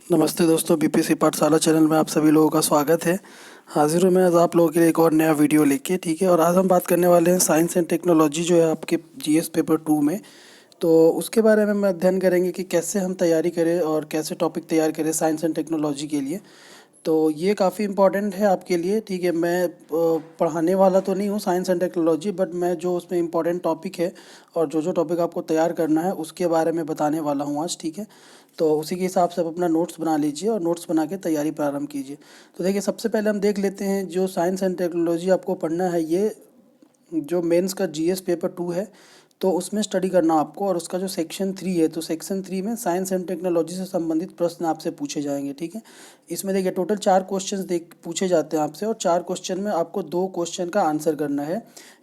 नमस्ते दोस्तों, बीपीएससी पाठशाला चैनल में आप सभी लोगों का स्वागत है। हाजिर हूँ मैं आज आप लोगों के लिए एक और नया वीडियो लेके। ठीक है, और आज हम बात करने वाले हैं साइंस एंड टेक्नोलॉजी जो है आपके जीएस पेपर 2 में। तो उसके बारे में हम अध्ययन करेंगे कि कैसे हम तैयारी करें और कैसे टॉपिक तैयार करें साइंस एंड टेक्नोलॉजी के लिए। तो ये काफ़ी इम्पोर्टेंट है आपके लिए। ठीक है, मैं पढ़ाने वाला तो नहीं हूँ साइंस एंड टेक्नोलॉजी, बट मैं जो उसमें इम्पोर्टेंट टॉपिक है और जो जो टॉपिक आपको तैयार करना है उसके बारे में बताने वाला हूँ आज। ठीक है, तो उसी के हिसाब से आप अपना नोट्स बना लीजिए और नोट्स बना के तैयारी प्रारंभ कीजिए। तो देखिए, सबसे पहले हम देख लेते हैं जो साइंस एंड टेक्नोलॉजी आपको पढ़ना है। ये जो मेंस का जीएस पेपर 2 है, तो उसमें स्टडी करना आपको। और उसका जो सेक्शन 3 है, तो सेक्शन 3 में साइंस एंड टेक्नोलॉजी से संबंधित प्रश्न आपसे पूछे जाएंगे। ठीक है, इसमें देखिए टोटल 4 क्वेश्चन देख पूछे जाते हैं आपसे, और 4 क्वेश्चन में आपको 2 क्वेश्चन का आंसर करना है।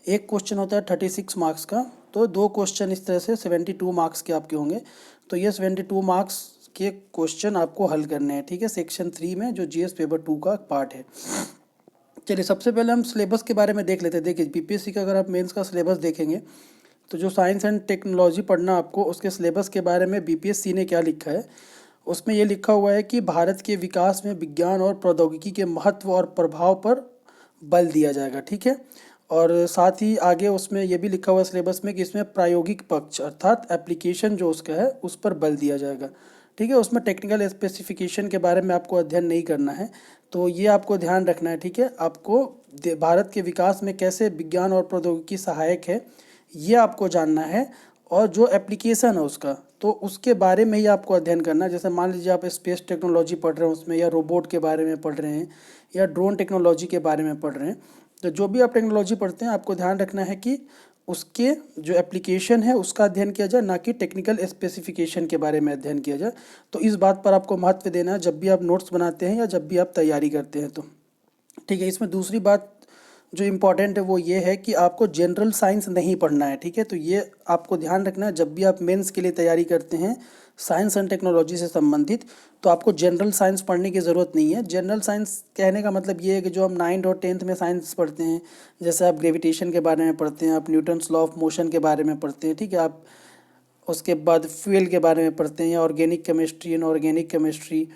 एक क्वेश्चन होता है 36 मार्क्स का, तो 2 क्वेश्चन इस तरह से 72 मार्क्स के आपके होंगे। तो ये 72 मार्क्स के क्वेश्चन आपको हल करने हैं। ठीक है, सेक्शन 3 में जो जीएस पेपर 2 का पार्ट है। चलिए, सबसे पहले हम सिलेबस के बारे में देख लेते हैं। देखिए, बीपीएससी का अगर आप मेंस का सिलेबस देखेंगे, तो जो साइंस एंड टेक्नोलॉजी पढ़ना आपको, उसके सिलेबस के बारे में बीपीएससी ने क्या लिखा है, उसमें ये लिखा हुआ है कि भारत के विकास में विज्ञान और प्रौद्योगिकी के महत्व और प्रभाव पर बल दिया जाएगा। ठीक है, और साथ ही आगे उसमें ये भी लिखा हुआ है सिलेबस में कि इसमें प्रायोगिक पक्ष अर्थात एप्लीकेशन जो उसका है उस पर बल दिया जाएगा। ठीक है, उसमें टेक्निकल स्पेसिफिकेशन के बारे में आपको अध्ययन नहीं करना है, तो ये आपको ध्यान रखना है। ठीक है, आपको भारत के विकास में कैसे विज्ञान और प्रौद्योगिकी सहायक है, ये आपको जानना है। और जो एप्लीकेशन है उसका, तो उसके बारे में ही आपको अध्ययन करना है। जैसे मान लीजिए आप स्पेस टेक्नोलॉजी पढ़ रहे हैं उसमें, या रोबोट के बारे में पढ़ रहे हैं, या ड्रोन टेक्नोलॉजी के बारे में पढ़ रहे हैं। तो जो भी आप टेक्नोलॉजी पढ़ते हैं, आपको ध्यान रखना है कि उसके जो एप्लीकेशन है उसका अध्ययन किया जाए, ना कि टेक्निकल स्पेसिफिकेशन के बारे में अध्ययन किया जाए। तो इस बात पर आपको महत्व देना है जब भी आप नोट्स बनाते हैं या जब भी आप तैयारी करते हैं। तो ठीक है, इसमें दूसरी बात जो इम्पॉर्टेंट है वो ये है कि आपको जनरल साइंस नहीं पढ़ना है। ठीक है, तो ये आपको ध्यान रखना है जब भी आप मेंस के लिए तैयारी करते हैं साइंस एंड टेक्नोलॉजी से संबंधित, तो आपको जनरल साइंस पढ़ने की ज़रूरत नहीं है। जनरल साइंस कहने का मतलब ये है कि जो हम 9th और 10th में साइंस पढ़ते हैं, जैसे आप ग्रेविटेशन के बारे में पढ़ते हैं, आप न्यूटन्स लॉ ऑफ मोशन के बारे में पढ़ते हैं। ठीक है, आप उसके बाद फ्यूल के बारे में पढ़ते हैं, या ऑर्गेनिक केमिस्ट्री, इनऑर्गेनिक केमिस्ट्री,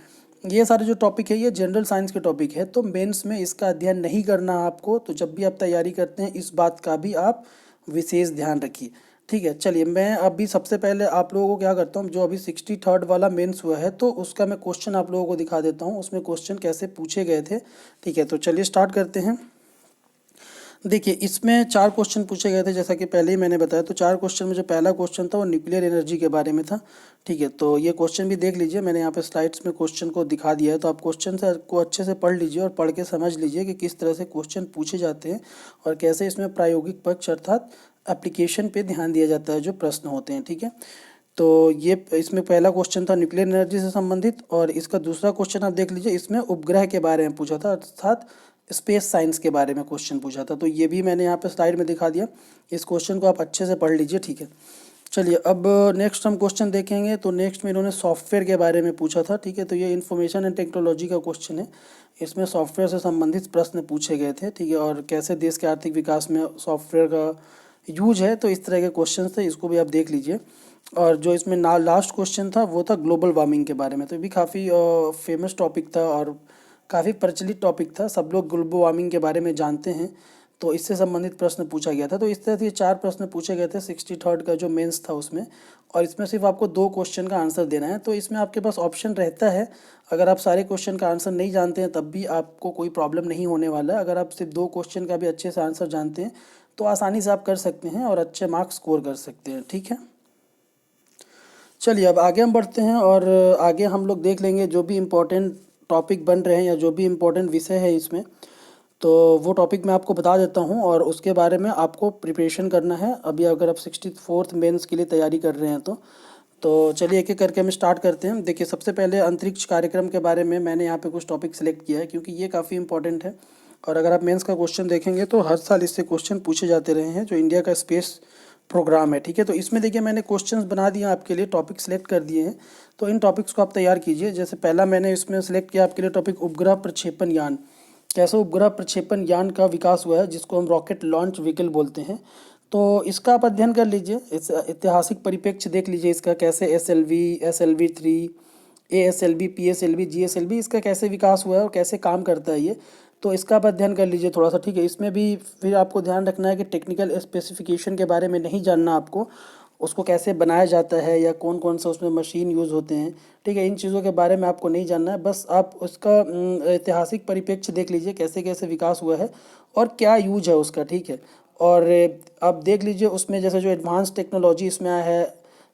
ये सारे जो टॉपिक है ये जनरल साइंस के टॉपिक है। तो मेंस में इसका अध्ययन नहीं करना आपको। तो जब भी आप तैयारी करते हैं इस बात का भी आप विशेष ध्यान रखिए। ठीक है, चलिए मैं अभी सबसे पहले आप लोगों को क्या करता हूँ, जो अभी 63rd वाला मेंस हुआ है, तो उसका मैं क्वेश्चन आप लोगों को दिखा देता हूँ, उसमें क्वेश्चन कैसे पूछे गए थे। ठीक है, तो चलिए स्टार्ट करते हैं। देखिए, इसमें 4 क्वेश्चन पूछे गए थे, जैसा कि पहले ही मैंने बताया। तो 4 क्वेश्चन में जो पहला क्वेश्चन था वो न्यूक्लियर एनर्जी के बारे में था। ठीक है, तो ये क्वेश्चन भी देख लीजिए, मैंने यहाँ पे स्लाइड्स में क्वेश्चन को दिखा दिया है। तो आप क्वेश्चन से को अच्छे से पढ़ लीजिए और पढ़ के समझ लीजिए कि किस तरह से क्वेश्चन पूछे जाते हैं और कैसे इसमें प्रायोगिक पक्ष अर्थात एप्लीकेशन पे ध्यान दिया जाता है जो प्रश्न होते हैं। ठीक है, तो ये इसमें पहला क्वेश्चन था न्यूक्लियर एनर्जी से संबंधित, और इसका दूसरा क्वेश्चन आप देख लीजिए, इसमें उपग्रह के बारे में पूछा था अर्थात स्पेस साइंस के बारे में क्वेश्चन पूछा था। तो ये भी मैंने यहाँ पे स्लाइड में दिखा दिया, इस क्वेश्चन को आप अच्छे से पढ़ लीजिए। ठीक है, चलिए अब नेक्स्ट हम क्वेश्चन देखेंगे। तो नेक्स्ट में इन्होंने सॉफ्टवेयर के बारे में पूछा था। ठीक है, तो ये इन्फॉर्मेशन एंड टेक्नोलॉजी का क्वेश्चन है, इसमें सॉफ्टवेयर से संबंधित प्रश्न पूछे गए थे। ठीक है, और कैसे देश के आर्थिक विकास में सॉफ्टवेयर का यूज है, तो इस तरह के क्वेश्चन थे, इसको भी आप देख लीजिए। और जो इसमें ना लास्ट क्वेश्चन था वो था ग्लोबल वार्मिंग के बारे में। तो ये भी काफ़ी फेमस टॉपिक था और काफ़ी प्रचलित टॉपिक था, सब लोग ग्लोबल वार्मिंग के बारे में जानते हैं। तो इससे संबंधित प्रश्न पूछा गया था। तो इस तरह से ये 4 प्रश्न पूछे गए थे 63rd का जो मेंस था उसमें, और इसमें सिर्फ आपको 2 क्वेश्चन का आंसर देना है। तो इसमें आपके पास ऑप्शन रहता है, अगर आप सारे क्वेश्चन का आंसर नहीं जानते हैं तब भी आपको कोई प्रॉब्लम नहीं होने वाला है। अगर आप सिर्फ 2 क्वेश्चन का भी अच्छे से आंसर जानते हैं तो आसानी से आप कर सकते हैं और अच्छे मार्क्स स्कोर कर सकते हैं। ठीक है, चलिए अब आगे हम बढ़ते हैं, और आगे हम लोग देख लेंगे जो भी इम्पोर्टेंट टॉपिक बन रहे हैं या जो भी इम्पोर्टेंट विषय है इसमें। तो वो टॉपिक मैं आपको बता देता हूँ और उसके बारे में आपको प्रिपरेशन करना है। अभी अगर आप 64th मेंस के लिए तैयारी कर रहे हैं तो चलिए एक एक करके हम स्टार्ट करते हैं। देखिए, सबसे पहले अंतरिक्ष कार्यक्रम के बारे में मैंने यहाँ पे कुछ टॉपिक सेलेक्ट किया है, क्योंकि ये काफ़ी इंपॉर्टेंट है। और अगर आप मेंस का क्वेश्चन देखेंगे तो हर साल इससे क्वेश्चन पूछे जाते रहे हैं, जो इंडिया का स्पेस प्रोग्राम है। ठीक है, तो इसमें देखिए मैंने क्वेश्चंस बना दिए आपके लिए, टॉपिक सेलेक्ट कर दिए हैं। तो इन टॉपिक्स को आप तैयार कीजिए। जैसे पहला मैंने इसमें सेलेक्ट किया आपके लिए टॉपिक उपग्रह प्रक्षेपण यान, कैसे उपग्रह प्रक्षेपण यान का विकास हुआ है, जिसको हम रॉकेट लॉन्च व्हीकल बोलते हैं। तो इसका आप अध्ययन कर लीजिए, इस ऐतिहासिक परिप्रेक्ष्य देख लीजिए इसका, कैसे S L V 3, ASLB, PSLV, GSLV, इसका कैसे विकास हुआ है और कैसे काम करता है ये, तो इसका आप अध्ययन कर लीजिए थोड़ा सा, ठीक है। इसमें भी फिर आपको ध्यान रखना है कि टेक्निकल स्पेसिफिकेशन के बारे में नहीं जानना आपको, उसको कैसे बनाया जाता है या कौन कौन सा उसमें मशीन यूज़ होते हैं, ठीक है। इन चीज़ों के बारे में आपको नहीं जानना है, बस आप उसका ऐतिहासिक परिप्रेक्ष्य देख लीजिए, कैसे कैसे विकास हुआ है और क्या यूज है उसका, ठीक है। और आप देख लीजिए उसमें जैसे जो एडवांस टेक्नोलॉजी इसमें आया है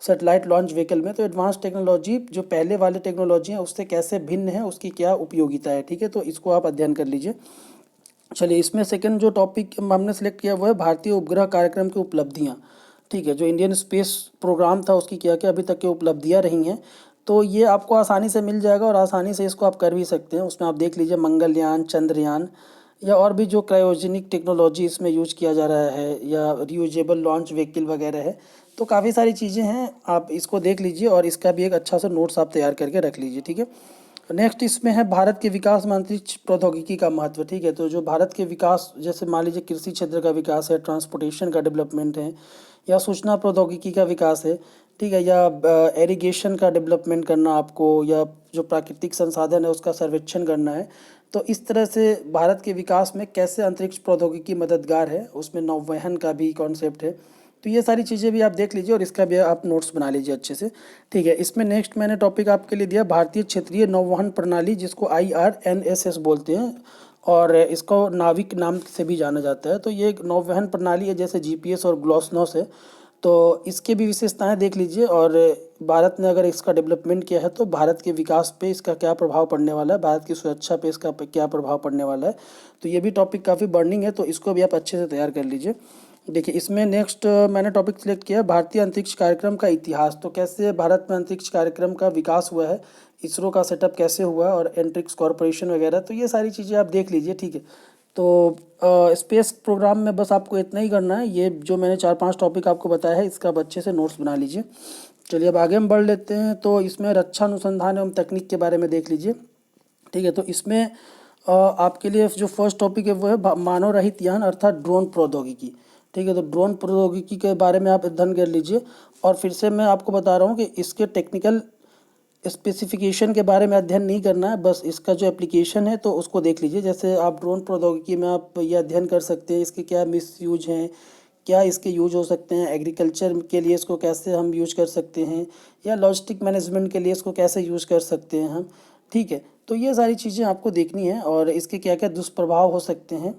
सेटेलाइट लॉन्च व्हीकल में, तो एडवांस टेक्नोलॉजी जो पहले वाले टेक्नोलॉजी है उससे कैसे भिन्न है, उसकी क्या उपयोगिता है, ठीक है। तो इसको आप अध्ययन कर लीजिए। चलिए, इसमें सेकंड जो टॉपिक हमने सेलेक्ट किया वो है भारतीय उपग्रह कार्यक्रम की उपलब्धियाँ, ठीक है। जो इंडियन स्पेस प्रोग्राम था उसकी क्या क्या अभी तक की उपलब्धियाँ रही हैं, तो ये आपको आसानी से मिल जाएगा और आसानी से इसको आप कर भी सकते हैं। उसमें आप देख लीजिए मंगलयान, चंद्रयान या और भी जो क्रायोजेनिक टेक्नोलॉजी इसमें यूज किया जा रहा है या रियूजेबल लॉन्च व्हीकल वगैरह है, तो काफ़ी सारी चीज़ें हैं, आप इसको देख लीजिए और इसका भी एक अच्छा सा नोट्स आप तैयार करके रख लीजिए, ठीक है। नेक्स्ट इसमें है भारत के विकास में अंतरिक्ष प्रौद्योगिकी का महत्व, ठीक है। तो जो भारत के विकास, जैसे मान लीजिए कृषि क्षेत्र का विकास है, ट्रांसपोर्टेशन का डेवलपमेंट है, या सूचना प्रौद्योगिकी का विकास है, ठीक है, या एरीगेशन का डेवलपमेंट करना आपको, या जो प्राकृतिक संसाधन है उसका सर्वेक्षण करना है, तो इस तरह से भारत के विकास में कैसे अंतरिक्ष प्रौद्योगिकी मददगार है, उसमें नौवहन का भी कॉन्सेप्ट है। तो ये सारी चीज़ें भी आप देख लीजिए और इसका भी आप नोट्स बना लीजिए अच्छे से, ठीक है। इसमें नेक्स्ट मैंने टॉपिक आपके लिए दिया भारतीय क्षेत्रीय नौवहन प्रणाली, जिसको IRNSS बोलते हैं और इसको नाविक नाम से भी जाना जाता है। तो ये एक नौवहन प्रणाली है, जैसे GPS और ग्लोसनॉस है, तो इसके भी विशेषताएं देख लीजिए और भारत ने अगर इसका डेवलपमेंट किया है तो भारत के विकास पे इसका क्या प्रभाव पड़ने वाला है, भारत की सुरक्षा पे इसका क्या प्रभाव पड़ने वाला है। तो ये भी टॉपिक काफ़ी बर्निंग है, तो इसको भी आप अच्छे से तैयार कर लीजिए। देखिए, इसमें नेक्स्ट मैंने टॉपिक सिलेक्ट किया भारतीय अंतरिक्ष कार्यक्रम का इतिहास, तो कैसे भारत में अंतरिक्ष कार्यक्रम का विकास हुआ है, इसरो का सेटअप कैसे हुआ और एंट्रिक्स कॉरपोरेशन वगैरह, तो ये सारी चीज़ें आप देख लीजिए, ठीक है। तो स्पेस प्रोग्राम में बस आपको इतना ही करना है, ये जो मैंने 4-5 टॉपिक आपको बताया है इसका आप अच्छे से नोट्स बना लीजिए। चलिए अब आगे हम बढ़ लेते हैं, तो इसमें रक्षा अनुसंधान एवं तकनीक के बारे में देख लीजिए, ठीक है। तो इसमें आपके लिए जो फर्स्ट टॉपिक है वो है मानव रहित यान अर्थात ड्रोन प्रौद्योगिकी, ठीक है। तो ड्रोन प्रौद्योगिकी के बारे में आप अध्ययन कर लीजिए और फिर से मैं आपको बता रहा हूँ कि इसके टेक्निकल स्पेसिफिकेशन के बारे में अध्ययन नहीं करना है, बस इसका जो एप्लीकेशन है तो उसको देख लीजिए। जैसे आप ड्रोन प्रौद्योगिकी में आप ये अध्ययन कर सकते हैं इसके क्या मिस यूज हैं, क्या इसके यूज हो सकते हैं, एग्रीकल्चर के लिए इसको कैसे हम यूज कर सकते हैं, या लॉजिस्टिक मैनेजमेंट के लिए इसको कैसे यूज कर सकते हैं हम, ठीक है। तो ये सारी चीज़ें आपको देखनी है और इसके क्या क्या दुष्प्रभाव हो सकते हैं,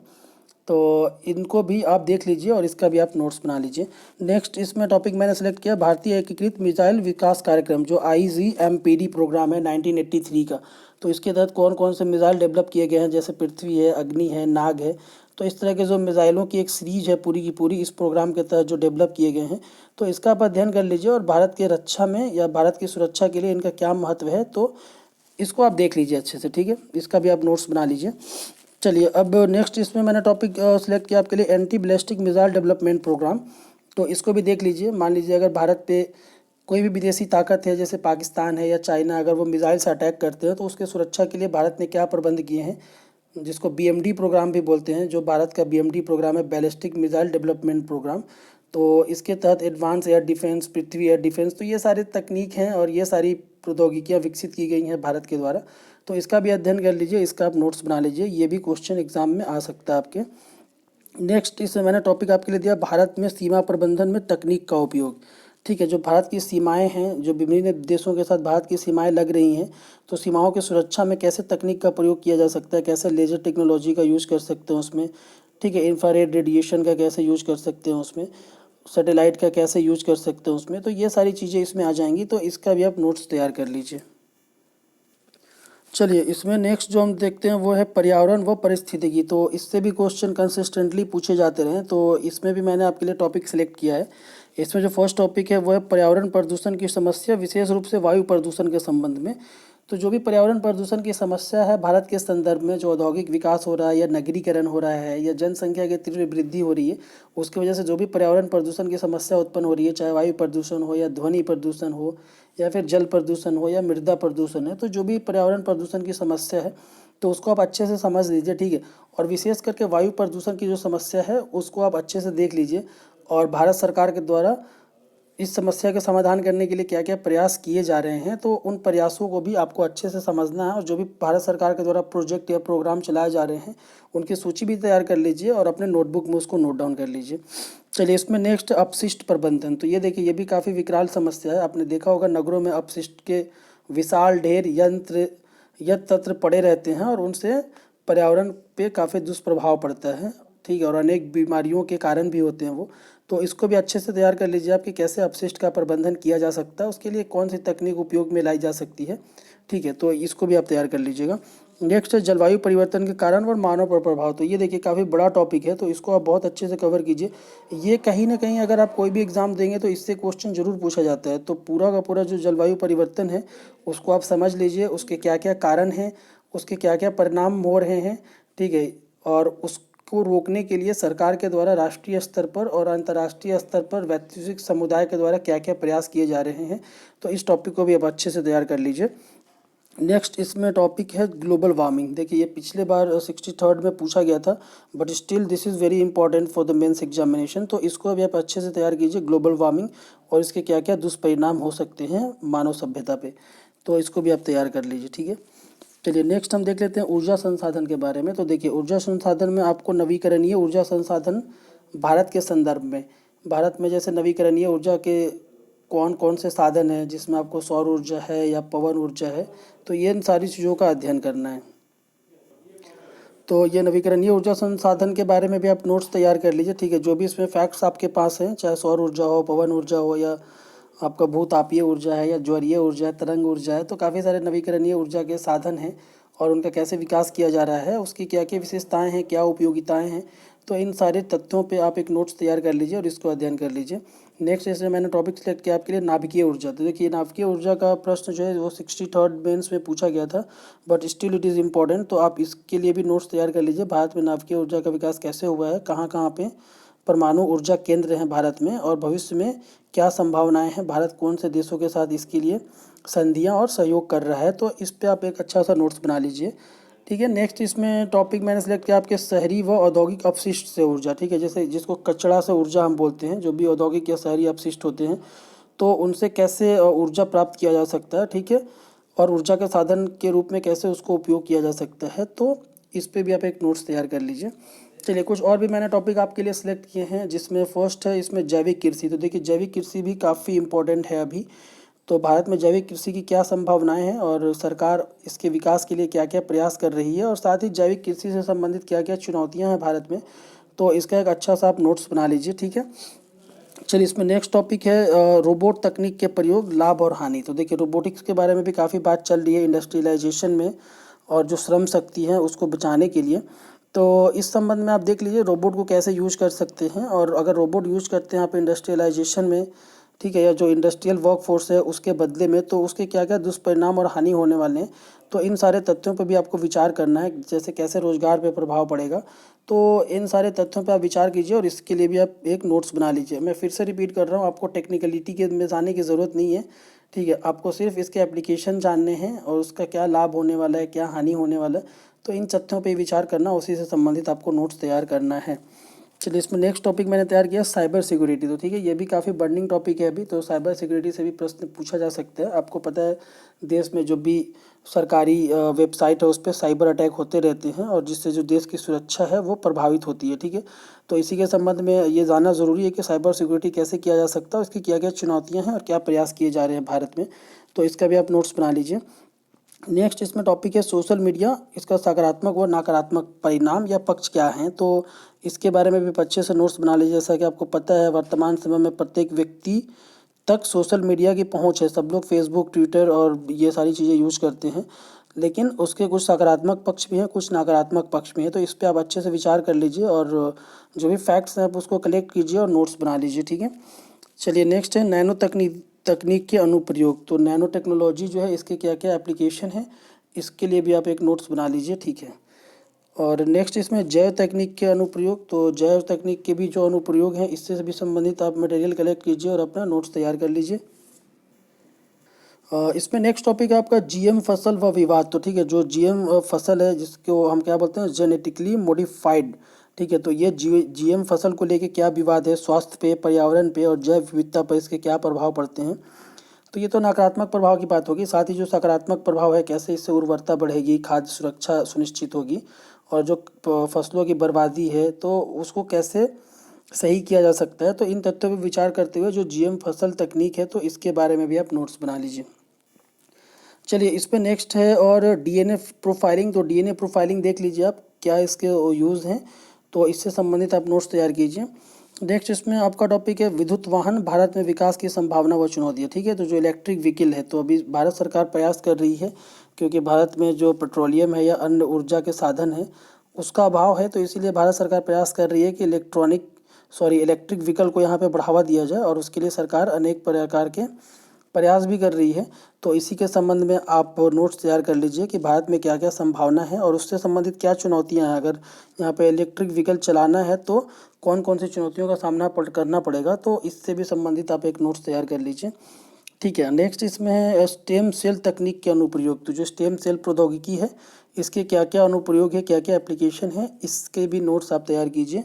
तो इनको भी आप देख लीजिए और इसका भी आप नोट्स बना लीजिए। नेक्स्ट इसमें टॉपिक मैंने सेलेक्ट किया भारतीय एकीकृत मिसाइल विकास कार्यक्रम, जो IGMPD प्रोग्राम है 1983 का। तो इसके तहत कौन कौन से मिसाइल डेवलप किए गए हैं, जैसे पृथ्वी है, अग्नि है, नाग है, तो इस तरह के जो मिसाइलों की एक सीरीज है पूरी की पूरी इस प्रोग्राम के तहत जो डेवलप किए गए हैं, तो इसका आप अध्ययन कर लीजिए और भारत के रक्षा में या भारत की सुरक्षा के लिए इनका क्या महत्व है, तो इसको आप देख लीजिए अच्छे से, ठीक है। इसका भी आप नोट्स बना लीजिए। चलिए अब नेक्स्ट इसमें मैंने टॉपिक सेलेक्ट किया आपके लिए anti ballistic missile development programme, तो इसको भी देख लीजिए। मान लीजिए अगर भारत पे कोई भी विदेशी ताकत है, जैसे पाकिस्तान है या चाइना, अगर वो मिसाइल से अटैक करते हैं तो उसके सुरक्षा के लिए भारत ने क्या प्रबंध किए हैं, जिसको BMD प्रोग्राम भी बोलते हैं। जो भारत का BMD प्रोग्राम है, बैलिस्टिक मिसाइल डेवलपमेंट प्रोग्राम, तो इसके तहत एडवांस एयर डिफेंस, पृथ्वी एयर डिफेंस, तो ये सारे तकनीक हैं और ये सारी प्रौद्योगिकियाँ विकसित की गई हैं भारत के द्वारा, तो इसका भी अध्ययन कर लीजिए, इसका आप नोट्स बना लीजिए, ये भी क्वेश्चन एग्जाम में आ सकता है आपके। नेक्स्ट इसमें मैंने टॉपिक आपके लिए दिया भारत में सीमा प्रबंधन में तकनीक का उपयोग, ठीक है। जो भारत की सीमाएं हैं, जो विभिन्न देशों के साथ भारत की सीमाएं लग रही हैं, तो सीमाओं की सुरक्षा में कैसे तकनीक का प्रयोग किया जा सकता है, कैसे लेजर टेक्नोलॉजी का यूज़ कर सकते हैं उसमें, ठीक है, इंफ्रारेड रेडिएशन का कैसे यूज कर सकते हैं उसमें, सैटेलाइट का कैसे यूज कर सकते हैं उसमें, तो ये सारी चीज़ें इसमें आ जाएंगी, तो इसका भी आप नोट्स तैयार कर लीजिए। चलिए इसमें नेक्स्ट जो हम देखते हैं वो है पर्यावरण व परिस्थितिकी, तो इससे भी क्वेश्चन कंसिस्टेंटली पूछे जाते रहे, तो इसमें भी मैंने आपके लिए टॉपिक सिलेक्ट किया है। इसमें जो फर्स्ट टॉपिक है वो है पर्यावरण प्रदूषण की समस्या, विशेष रूप से वायु प्रदूषण के संबंध में। तो जो भी पर्यावरण प्रदूषण की समस्या है भारत के संदर्भ में, जो औद्योगिक विकास हो रहा है या नगरीकरण हो रहा है या जनसंख्या की तीव्र वृद्धि हो रही है, उसकी वजह से जो भी पर्यावरण प्रदूषण की समस्या उत्पन्न हो रही है, चाहे वायु प्रदूषण हो या ध्वनि प्रदूषण हो या फिर जल प्रदूषण हो या मृदा प्रदूषण है, तो जो भी पर्यावरण प्रदूषण की समस्या है तो उसको आप अच्छे से समझ लीजिए, ठीक है। और विशेष करके वायु प्रदूषण की जो समस्या है उसको आप अच्छे से देख लीजिए और भारत सरकार के द्वारा इस समस्या का समाधान करने के लिए क्या क्या प्रयास किए जा रहे हैं, तो उन प्रयासों को भी आपको अच्छे से समझना है। और जो भी भारत सरकार के द्वारा प्रोजेक्ट या प्रोग्राम चलाए जा रहे हैं उनकी सूची भी तैयार कर लीजिए और अपने नोटबुक में उसको नोट डाउन कर लीजिए। चलिए, इसमें नेक्स्ट अपशिष्ट प्रबंधन। तो ये देखिए, ये भी काफ़ी विकराल समस्या है। आपने देखा होगा नगरों में अपशिष्ट के विशाल ढेर यत्र तत्र पड़े रहते हैं और उनसे पर्यावरण पे काफ़ी दुष्प्रभाव पड़ता है। ठीक है, और अनेक बीमारियों के कारण भी होते हैं वो। तो इसको भी अच्छे से तैयार कर लीजिए आप कि कैसे अपशिष्ट का प्रबंधन किया जा सकता है, उसके लिए कौन सी तकनीक उपयोग में लाई जा सकती है। ठीक है, तो इसको भी आप तैयार कर लीजिएगा। नेक्स्ट है जलवायु परिवर्तन के कारण और मानव पर प्रभाव। तो ये देखिए काफ़ी बड़ा टॉपिक है, तो इसको आप बहुत अच्छे से कवर कीजिए। ये कहीं ना कहीं अगर आप कोई भी एग्ज़ाम देंगे तो इससे क्वेश्चन जरूर पूछा जाता है। तो पूरा का पूरा जो जलवायु परिवर्तन है उसको आप समझ लीजिए, उसके क्या क्या कारण हैं, उसके क्या क्या परिणाम हो रहे हैं। ठीक है, और उसको रोकने के लिए सरकार के द्वारा राष्ट्रीय स्तर पर और अंतर्राष्ट्रीय स्तर पर वैश्विक समुदाय के द्वारा क्या क्या प्रयास किए जा रहे हैं। तो इस टॉपिक को भी आप अच्छे से तैयार कर लीजिए। नेक्स्ट इसमें टॉपिक है ग्लोबल वार्मिंग। देखिए, ये पिछले बार 63rd में पूछा गया था, but still this is very important for the mains examination. तो इसको अभी आप अच्छे से तैयार कीजिए, ग्लोबल वार्मिंग और इसके क्या क्या दुष्परिणाम हो सकते हैं मानव सभ्यता पे। तो इसको भी आप तैयार कर लीजिए। ठीक है, चलिए नेक्स्ट हम देख लेते हैं ऊर्जा संसाधन के बारे में। तो देखिए, ऊर्जा संसाधन में आपको नवीकरणीय ऊर्जा संसाधन भारत के संदर्भ में, भारत में जैसे नवीकरणीय ऊर्जा के कौन कौन से साधन हैं, जिसमें आपको सौर ऊर्जा है या पवन ऊर्जा है, तो ये इन सारी चीज़ों का अध्ययन करना है। तो ये नवीकरणीय ऊर्जा संसाधन के बारे में भी आप नोट्स तैयार कर लीजिए। ठीक है, जो भी इसमें फैक्ट्स आपके पास हैं, चाहे सौर ऊर्जा हो, पवन ऊर्जा हो, या आपका भूतापीय ऊर्जा है, या ज्वरीय ऊर्जा है, तरंग ऊर्जा है, तो काफ़ी सारे नवीकरणीय ऊर्जा के साधन हैं और उनका कैसे विकास किया जा रहा है, उसकी क्या क्या विशेषताएं हैं, क्या उपयोगिताएं हैं। तो इन सारे तथ्यों पे आप एक नोट्स तैयार कर लीजिए और इसको अध्ययन कर लीजिए। नेक्स्ट जैसे मैंने टॉपिक सेलेक्ट किया आपके लिए नाभिकीय ऊर्जा। तो देखिए, नाभिकीय ऊर्जा का प्रश्न जो है वो 63rd मेंस में पूछा गया था, but still it is important. तो आप इसके लिए भी नोट्स तैयार कर लीजिए। भारत में नाभिकीय ऊर्जा का विकास कैसे हुआ है, कहाँ कहाँ पे परमाणु ऊर्जा केंद्र हैं भारत में, और भविष्य में क्या संभावनाएं हैं, भारत कौन से देशों के साथ इसके लिए संधियां और सहयोग कर रहा है। तो इस पे आप एक अच्छा सा नोट्स बना लीजिए। ठीक है, नेक्स्ट इसमें टॉपिक मैंने सेलेक्ट किया आपके शहरी व औद्योगिक अपशिष्ट से ऊर्जा। ठीक है, जैसे जिसको कचरा से ऊर्जा हम बोलते हैं, जो भी औद्योगिक या शहरी अपशिष्ट होते हैं, तो उनसे कैसे ऊर्जा प्राप्त किया जा सकता है। ठीक है, और ऊर्जा के साधन के रूप में कैसे उसको उपयोग किया जा सकता है। तो इस पे भी आप एक नोट्स तैयार कर लीजिए। चलिए, कुछ और भी मैंने टॉपिक आपके लिए सिलेक्ट किए हैं, जिसमें फर्स्ट है इसमें जैविक कृषि। तो देखिए, जैविक कृषि भी काफ़ी इम्पोर्टेंट है अभी। तो भारत में जैविक कृषि की क्या संभावनाएं हैं और सरकार इसके विकास के लिए क्या क्या प्रयास कर रही है, और साथ ही जैविक कृषि से संबंधित क्या क्या चुनौतियां हैं भारत में। तो इसका एक अच्छा सा आप नोट्स बना लीजिए। ठीक है, चलिए इसमें नेक्स्ट टॉपिक है रोबोट तकनीक के प्रयोग, लाभ और हानि। तो देखिए, रोबोटिक्स के बारे में भी काफ़ी बात चल रही है इंडस्ट्रियलाइजेशन में, और जो श्रम शक्ति है उसको बचाने के लिए। तो इस संबंध में आप देख लीजिए रोबोट को कैसे यूज़ कर सकते हैं, और अगर रोबोट यूज़ करते हैं आप इंडस्ट्रियलाइजेशन में, ठीक है, या जो इंडस्ट्रियल वर्क फोर्स है उसके बदले में, तो उसके क्या क्या दुष्परिणाम और हानि होने वाले हैं। तो इन सारे तथ्यों पर भी आपको विचार करना है, जैसे कैसे रोजगार पे प्रभाव पड़ेगा। तो इन सारे तथ्यों पे आप विचार कीजिए और इसके लिए भी आप एक नोट्स बना लीजिए। मैं फिर से रिपीट कर रहा हूँ, आपको टेक्निकलिटी के में जाने की ज़रूरत नहीं है। ठीक है, आपको सिर्फ इसके एप्लीकेशन जानने हैं और उसका क्या लाभ होने वाला है, क्या हानि होने वाला है। तो इन तथ्यों पे विचार करना, उसी से संबंधित आपको नोट्स तैयार करना है। चलिए, इसमें नेक्स्ट टॉपिक मैंने तैयार किया साइबर सिक्योरिटी। तो ठीक है, ये भी काफ़ी बर्निंग टॉपिक है अभी। तो साइबर सिक्योरिटी से भी प्रश्न पूछा जा सकता है। आपको पता है देश में जो भी सरकारी वेबसाइट है उस पर साइबर अटैक होते रहते हैं, और जिससे जो देश की सुरक्षा है वो प्रभावित होती है। ठीक है, तो इसी के संबंध में ये जानना ज़रूरी है कि साइबर सिक्योरिटी कैसे किया जा सकता है, उसकी क्या क्या चुनौतियाँ हैं और क्या प्रयास किए जा रहे हैं भारत में। तो इसका भी आप नोट्स बना लीजिए। नेक्स्ट इसमें टॉपिक है सोशल मीडिया, इसका सकारात्मक व नकारात्मक परिणाम या पक्ष क्या हैं। तो इसके बारे में भी अच्छे से नोट्स बना लीजिए। जैसा कि आपको पता है वर्तमान समय में प्रत्येक व्यक्ति तक सोशल मीडिया की पहुंच है। सब लोग फेसबुक, ट्विटर और ये सारी चीज़ें यूज़ करते हैं, लेकिन उसके कुछ सकारात्मक पक्ष भी हैं, कुछ नकारात्मक पक्ष भी हैं। तो इस पर आप अच्छे से विचार कर लीजिए और जो भी फैक्ट्स हैं आप उसको कलेक्ट कीजिए और नोट्स बना लीजिए। ठीक है, चलिए नेक्स्ट है नैनो तकनीक के अनुप्रयोग। तो नैनो टेक्नोलॉजी जो है इसके क्या क्या एप्लीकेशन है, इसके लिए भी आप एक नोट्स बना लीजिए। ठीक है, और नेक्स्ट इसमें जैव तकनीक के अनुप्रयोग। तो जैव तकनीक के भी जो अनुप्रयोग हैं इससे भी संबंधित आप मटेरियल कलेक्ट कीजिए और अपना नोट्स तैयार कर लीजिए। इसमें नेक्स्ट टॉपिक है आपका जीएम फसल व विवाद। तो ठीक है, जो जीएम फसल है जिसको हम क्या बोलते हैं जेनेटिकली मॉडिफाइड ठीक है। तो ये जीएम फसल को लेके क्या विवाद है, स्वास्थ्य पे, पर्यावरण पे और जैव विविधता पर इसके क्या प्रभाव पड़ते हैं। तो ये तो नकारात्मक प्रभाव की बात होगी। साथ ही जो सकारात्मक प्रभाव है, कैसे इससे उर्वरता बढ़ेगी, खाद्य सुरक्षा सुनिश्चित होगी और जो फसलों की बर्बादी है तो उसको कैसे सही किया जा सकता है। तो इन तथ्यों पर विचार करते हुए जो जीएम फसल तकनीक है तो इसके बारे में भी आप नोट्स बना लीजिए। चलिए इस पे नेक्स्ट है और डीएनए प्रोफाइलिंग। तो डीएनए प्रोफाइलिंग देख लीजिए आप क्या इसके यूज़ हैं, तो इससे संबंधित आप नोट्स तैयार कीजिए। नेक्स्ट इसमें आपका टॉपिक है विद्युत वाहन, भारत में विकास की संभावना व चुनौतियाँ। ठीक है। तो जो इलेक्ट्रिक व्हीकल है तो अभी भारत सरकार प्रयास कर रही है, क्योंकि भारत में जो पेट्रोलियम है या अन्य ऊर्जा के साधन है उसका अभाव है, तो इसीलिए भारत सरकार प्रयास कर रही है कि इलेक्ट्रिक व्हीकल को यहाँ पे बढ़ावा दिया जाए और उसके लिए सरकार अनेक प्रकार के प्रयास भी कर रही है। तो इसी के संबंध में आप नोट्स तैयार कर लीजिए कि भारत में क्या क्या संभावना है और उससे संबंधित क्या चुनौतियां हैं। अगर यहाँ पे इलेक्ट्रिक व्हीकल चलाना है तो कौन कौन सी चुनौतियों का सामना करना पड़ेगा, तो इससे भी संबंधित आप एक नोट्स तैयार कर लीजिए। ठीक है। नेक्स्ट इसमें है स्टेम सेल तकनीक के अनुप्रयोग। तो जो स्टेम सेल प्रौद्योगिकी है इसके क्या क्या अनुप्रयोग है, क्या क्या एप्लीकेशन है, इसके भी नोट्स आप तैयार कीजिए।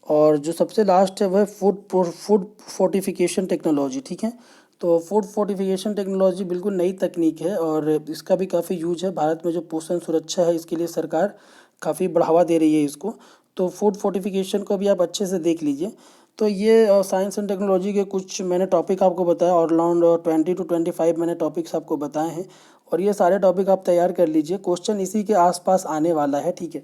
और जो सबसे लास्ट है वह फूड फोर्टिफिकेशन टेक्नोलॉजी। ठीक है। तो फूड फोर्टिफिकेशन टेक्नोलॉजी बिल्कुल नई तकनीक है और इसका भी काफ़ी यूज है। भारत में जो पोषण सुरक्षा है इसके लिए सरकार काफ़ी बढ़ावा दे रही है इसको। तो फूड फोर्टिफिकेशन को भी आप अच्छे से देख लीजिए। तो ये साइंस एंड टेक्नोलॉजी के कुछ मैंने टॉपिक आपको बताया, और अराउंड 20 to 25 मैंने टॉपिक्स आपको बताए हैं और ये सारे टॉपिक आप तैयार कर लीजिए। क्वेश्चन इसी के आसपास आने वाला है। ठीक है।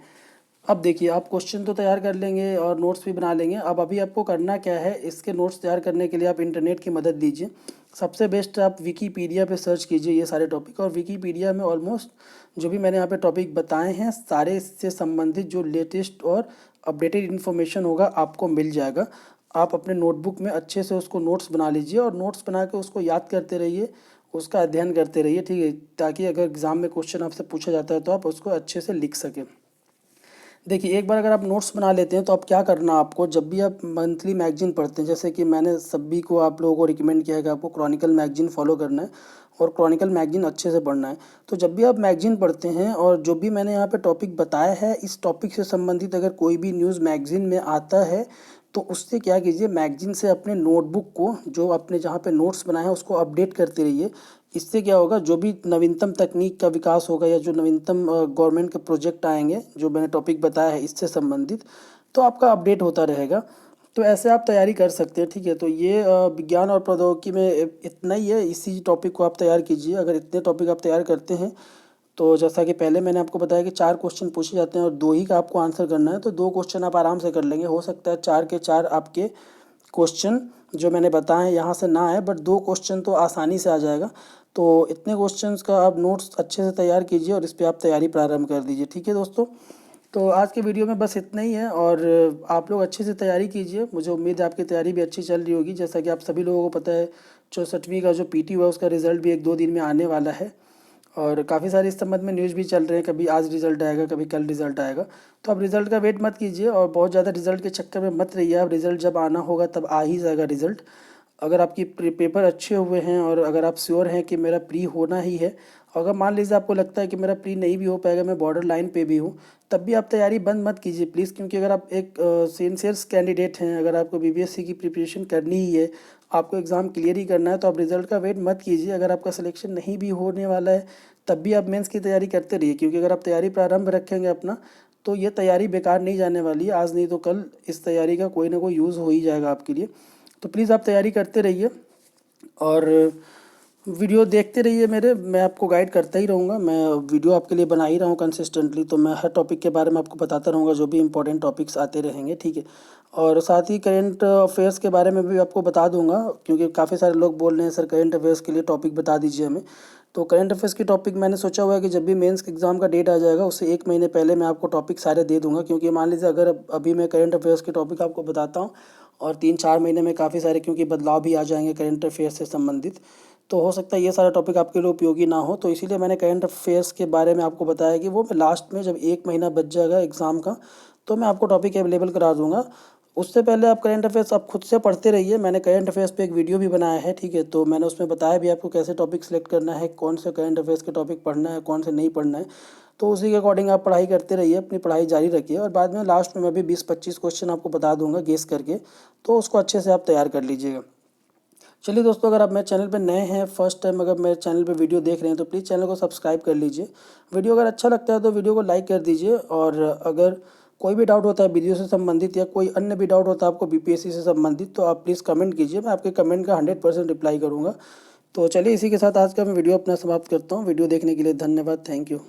अब देखिए आप क्वेश्चन तो तैयार कर लेंगे और नोट्स भी बना लेंगे। अब अभी आपको करना क्या है, इसके नोट्स तैयार करने के लिए आप इंटरनेट की मदद लीजिए। सबसे बेस्ट आप विकीपीडिया पे सर्च कीजिए ये सारे टॉपिक, और विकीपीडिया में ऑलमोस्ट जो भी मैंने यहाँ पे टॉपिक बताए हैं सारे इससे संबंधित जो लेटेस्ट और अपडेटेड इन्फॉर्मेशन होगा आपको मिल जाएगा। आप अपने नोटबुक में अच्छे से उसको नोट्स बना लीजिए और नोट्स बना के उसको याद करते रहिए, उसका अध्ययन करते रहिए। ठीक है। ताकि अगर एग्ज़ाम में क्वेश्चन आपसे पूछा जाता है तो आप उसको अच्छे से लिख सकें। देखिए एक बार अगर आप नोट्स बना लेते हैं तो आप क्या करना, आपको जब भी आप मंथली मैगजीन पढ़ते हैं, जैसे कि मैंने सभी को आप लोगों को रिकमेंड किया है कि आपको क्रॉनिकल मैगजीन फॉलो करना है और क्रॉनिकल मैगजीन अच्छे से पढ़ना है। तो जब भी आप मैगजीन पढ़ते हैं और जो भी मैंने यहाँ पे टॉपिक बताया है इस टॉपिक से संबंधित अगर कोई भी न्यूज़ मैगजीन में आता है तो उससे क्या कीजिए, मैगजीन से अपने नोटबुक को जो अपने जहाँ पे नोट्स बनाए हैं उसको अपडेट करते रहिए। इससे क्या होगा, जो भी नवीनतम तकनीक का विकास होगा या जो नवीनतम गवर्नमेंट के प्रोजेक्ट आएंगे जो मैंने टॉपिक बताया है इससे संबंधित, तो आपका अपडेट होता रहेगा। तो ऐसे आप तैयारी कर सकते हैं। ठीक है। तो ये विज्ञान और प्रौद्योगिकी में इतना ही है। इसी टॉपिक को आप तैयार कीजिए। अगर इतने टॉपिक आप तैयार करते हैं तो जैसा कि पहले मैंने आपको बताया कि 4 क्वेश्चन पूछे जाते हैं और 2 ही का आपको आंसर करना है, तो 2 क्वेश्चन आप आराम से कर लेंगे। हो सकता है 4 के 4 आपके क्वेश्चन जो मैंने बताए हैं यहाँ से ना आए, बट 2 क्वेश्चन तो आसानी से आ जाएगा। तो इतने क्वेश्चंस का आप नोट्स अच्छे से तैयार कीजिए और इस पर आप तैयारी प्रारंभ कर दीजिए। ठीक है दोस्तों। तो आज के वीडियो में बस इतना ही है और आप लोग अच्छे से तैयारी कीजिए। मुझे उम्मीद है आपकी तैयारी भी अच्छी चल रही होगी। जैसा कि आप सभी लोगों को पता है 64वीं का जो पीटी हुआ उसका रिज़ल्ट भी 1-2 दिन में आने वाला है और काफ़ी सारे इस संबंध में न्यूज़ भी चल रहे हैं, कभी आज रिज़ल्ट आएगा कभी कल रिज़ल्ट आएगा। तो आप रिज़ल्ट का वेट मत कीजिए और बहुत ज़्यादा रिज़ल्ट के चक्कर में मत रहिए। आप रिज़ल्ट जब आना होगा तब आ ही जाएगा रिज़ल्ट। अगर आपकी पेपर अच्छे हुए हैं और अगर आप श्योर हैं कि मेरा प्री होना ही है, अगर मान लीजिए आपको लगता है कि मेरा प्री नहीं भी हो पाएगा, मैं बॉर्डर लाइन पे भी हूँ, तब भी आप तैयारी बंद मत कीजिए प्लीज़। क्योंकि अगर आप एक सिंसियर कैंडिडेट हैं, अगर आपको बीपीएससी की प्रिपरेशन करनी ही है, आपको एग्ज़ाम क्लियर ही करना है, तो आप रिज़ल्ट का वेट मत कीजिए। अगर आपका सिलेक्शन नहीं भी होने वाला है तब भी आप मेंस की तैयारी करते रहिए, क्योंकि अगर आप तैयारी प्रारंभ रखेंगे अपना तो ये तैयारी बेकार नहीं जाने वाली है। आज नहीं तो कल इस तैयारी का कोई ना कोई यूज़ हो ही जाएगा आपके लिए। तो प्लीज़ आप तैयारी करते रहिए और वीडियो देखते रहिए मेरे, मैं आपको गाइड करता ही रहूँगा। मैं वीडियो आपके लिए बना ही रहा हूँ कंसिस्टेंटली, तो मैं हर टॉपिक के बारे में आपको बताता रहूँगा जो भी इंपॉर्टेंट टॉपिक्स आते रहेंगे। ठीक है। और साथ ही करेंट अफेयर्स के बारे में भी आपको बता दूंगा, क्योंकि काफ़ी सारे लोग बोल रहे हैं सर करेंट अफेयर्स के लिए टॉपिक बता दीजिए हमें। तो करेंट अफेयर्स की टॉपिक मैंने सोचा हुआ है कि जब भी मेंस एग्ज़ाम का डेट आ जाएगा उससे 1 महीने पहले मैं आपको टॉपिक सारे दे दूंगा। क्योंकि मान लीजिए अगर अभी मैं करेंट अफेयर्स के टॉपिक आपको बताता हूँ और 3-4 महीने में काफ़ी सारे क्योंकि बदलाव भी आ जाएंगे करेंट अफेयर्स से संबंधित, तो हो सकता है ये सारा टॉपिक आपके लिए उपयोगी ना हो। तो इसीलिए मैंने करंट अफेयर्स के बारे में आपको बताया कि वो मैं लास्ट में जब 1 महीना बच जाएगा एग्ज़ाम का तो मैं आपको टॉपिक अवेलेबल करा दूंगा। उससे पहले आप करंट अफेयर्स आप खुद से पढ़ते रहिए। मैंने करंट अफेयर्स पे एक वीडियो भी बनाया है, ठीक है, तो मैंने उसमें बताया भी आपको कैसे टॉपिक सेलेक्ट करना है, कौन से करंट अफेयर्स के टॉपिक पढ़ना है, कौन से नहीं पढ़ना है। तो उसी के अकॉर्डिंग आप पढ़ाई करते रहिए, अपनी पढ़ाई जारी रखिए, और बाद में लास्ट में मैं भी 20-25 क्वेश्चन आपको बता दूंगा गेस करके, तो उसको अच्छे से आप तैयार कर लीजिएगा। चलिए दोस्तों, अगर आप मेरे चैनल पे नए हैं, फर्स्ट टाइम अगर मेरे चैनल पे वीडियो देख रहे हैं, तो प्लीज़ चैनल को सब्सक्राइब कर लीजिए। वीडियो अगर अच्छा लगता है तो वीडियो को लाइक कर दीजिए, और अगर कोई भी डाउट होता है वीडियो से संबंधित या कोई अन्य भी डाउट होता है आपको बीपीएससी से संबंधित, तो आप प्लीज़ कमेंट कीजिए, मैं आपके कमेंट का 100% रिप्लाई करूँगा। तो चलिए, इसी के साथ आज का मैं वीडियो अपना समाप्त करता हूँ। वीडियो देखने के लिए धन्यवाद। Thank you.